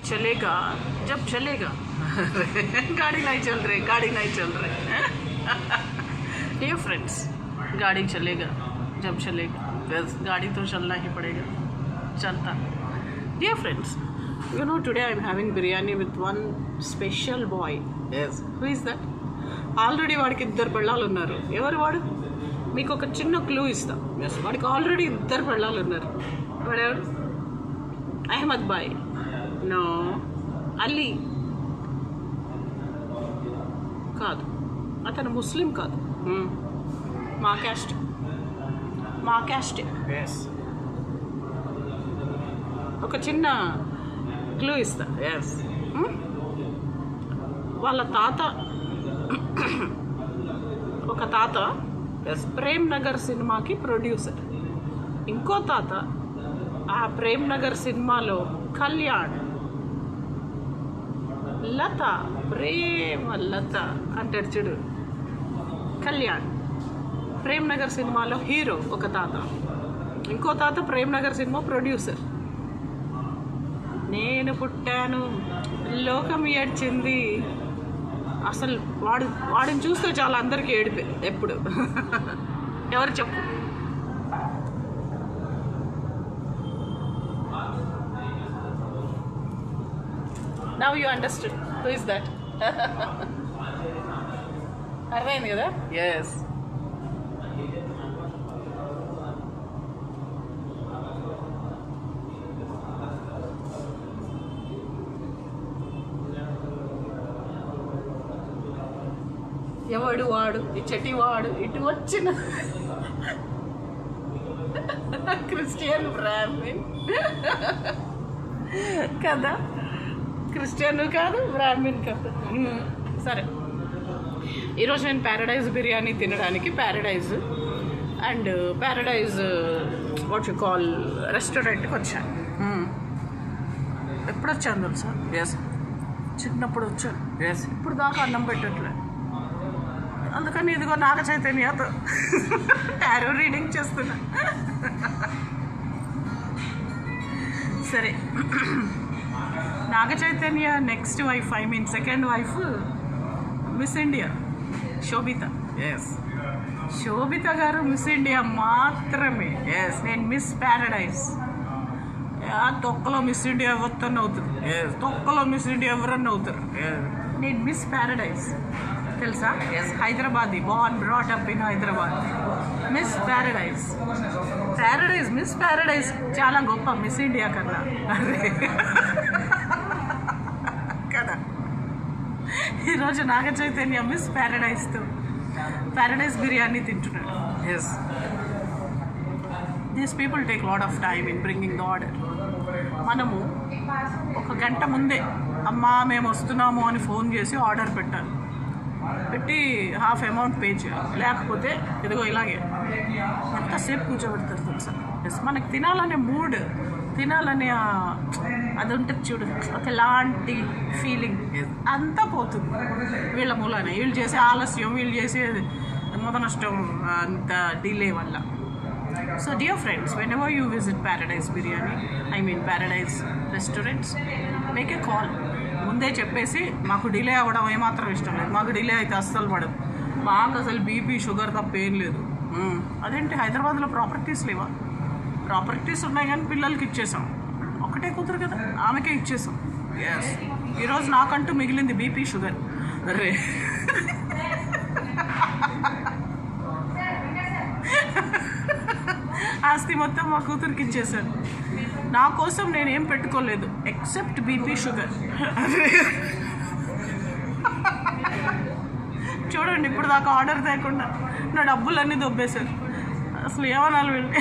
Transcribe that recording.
चलेगा जब चलेगा गाड़ी नहीं चल रहे डियर फ्रेंड्स, गाड़ी चलेगा जब चलेगा, बस गाड़ी तो चलना ही पड़ेगा, चलता. Dear friends, you know today I am having biryani with one special boy. Yes. Who is that? Already వాడికి 2 పెళ్ళాలు ఉన్నారు. ఎవరు వాడు? మీకు ఒక చిన్న క్లూ ఇస్తా. ఎస్, వాడికి ఆల్రెడీ 2 పెళ్ళాలు ఉన్నారు. వాడెవరు? అహ్మద్ బాయ్. నో. అలీ కాదు, అతను ముస్లిం కాదు. మా క్యాస్ట్. ఎస్, ఒక చిన్న క్లూ ఇస్తా. ఎస్, వాళ్ళ తాత, ఒక తాత ప్రేమ్ నగర్ సినిమాకి ప్రొడ్యూసర్, ఇంకో తాత ఆ ప్రేమ్ నగర్ సినిమాలో కళ్యాణ్, లత, ప్రేమ లత అంటాడు చూడు, కళ్యాణ్ ప్రేమ్ నగర్ సినిమాలో హీరో ఒక తాత, ఇంకో తాత ప్రేమ్ నగర్ సినిమా ప్రొడ్యూసర్. నేను పుట్టాను, లోకం ఏడ్చింది. అసలు వాడిని చూస్తే చాలా అందరికీ ఏడిపే ఎప్పుడు. ఎవరు చెప్పు? Now you understood who is that. అర్థమైంది కదా? Yes. ఎవడు వాడు? ఈ చెట్టివాడు ఇటు వచ్చిన క్రిస్టియన్ బ్రాహ్మిన్ కదా, క్రిస్టియన్ కాదు, బ్రాహ్మిన్ కాదు. సరే, ఈరోజు నేను ప్యారడైజ్ బిర్యానీ తినడానికి ప్యారడైజ్ వాట్ యు కాల్ రెస్టారెంట్కి వచ్చాను. ఎప్పుడు వచ్చాను తెలుసా? ఎస్, చిన్నప్పుడు వచ్చాను. ఎస్, ఇప్పుడు దాకా అన్నం పెట్టట్లే. అందుకని ఇదిగో నాగ చైతన్యతో టారో రీడింగ్ చేస్తున్నా. సరే, Naga Chaitanya next wife, I mean second wife Miss India Sobhita. Yes, Sobhita గారు మిస్ ఇండియా మాత్రమే. ఎస్, నేను మిస్ ప్యారడైజ్. తొక్కలో మిస్ ఇండియా ఎవరితోనే అవుతుంది. తొక్కలో మిస్ ఇండియా ఎవరన్నా అవుతారు. నేను మిస్ ప్యారడైజ్ తెలుసా? Yes, Hyderabadi, born brought up in Hyderabad. Miss Paradise. Miss Paradise చాలా గొప్ప మిస్ ఇండియా కన్నా. కదా, ఈరోజు నాగ చైతన్య మిస్ ప్యారడైజ్తో ప్యారడైజ్ బిర్యానీ తింటున్నాడు. Yes, these people take lot of time in bringing the order. మనము 1 గంట ముందే అమ్మా మేము వస్తున్నాము అని ఫోన్ చేసి ఆర్డర్ పెట్టి హాఫ్ అమౌంట్ పే చేయాలి. లేకపోతే ఇదిగో ఇలాగే ఎంతసేపు కూర్చోబెడతారు తెలుసా? ఎస్, మనకి తినాలనే మూడ్, తినాలనే అది ఉంటుంది చూడు, ఒకలాంటి ఫీలింగ్ అంతా పోతుంది వీళ్ళ మూలానే. వీళ్ళు చేసే ఆలస్యం, వీళ్ళు చేసే మొదనష్టం, అంత డిలే వల్ల. So dear friends, whenever you visit Paradise Biryani, I mean Paradise restaurants, make a call. ముందే చెప్పేసి మాకు డిలే అవ్వడం ఏమాత్రం ఇష్టం లేదు. మాకు డిలే అయితే అస్సలు పడదు. మాకు అసలు బీపీ షుగర్ తప్ప ఏం లేదు. అదేంటి హైదరాబాద్లో ప్రాపర్టీస్ లేవా? ప్రాపర్టీస్ ఉన్నాయి కానీ పిల్లలకి ఇచ్చేసాం. ఒకటే కూతురు కదా, ఆమెకే ఇచ్చేసాం. ఎస్, ఈరోజు నాకంటూ మిగిలింది బీపీ షుగర్. అరే ఆస్తి మొత్తం మా కూతురికి ఇచ్చేసాను. నా కోసం నేనేం పెట్టుకోలేదు ఎక్సెప్ట్ బీపీ షుగర్. చూడండి, ఇప్పుడు దాకా ఆర్డర్ తేకుండా నా డబ్బులన్నీ దొబ్బేశారు. అసలు ఏమనాలి వీళ్ళు.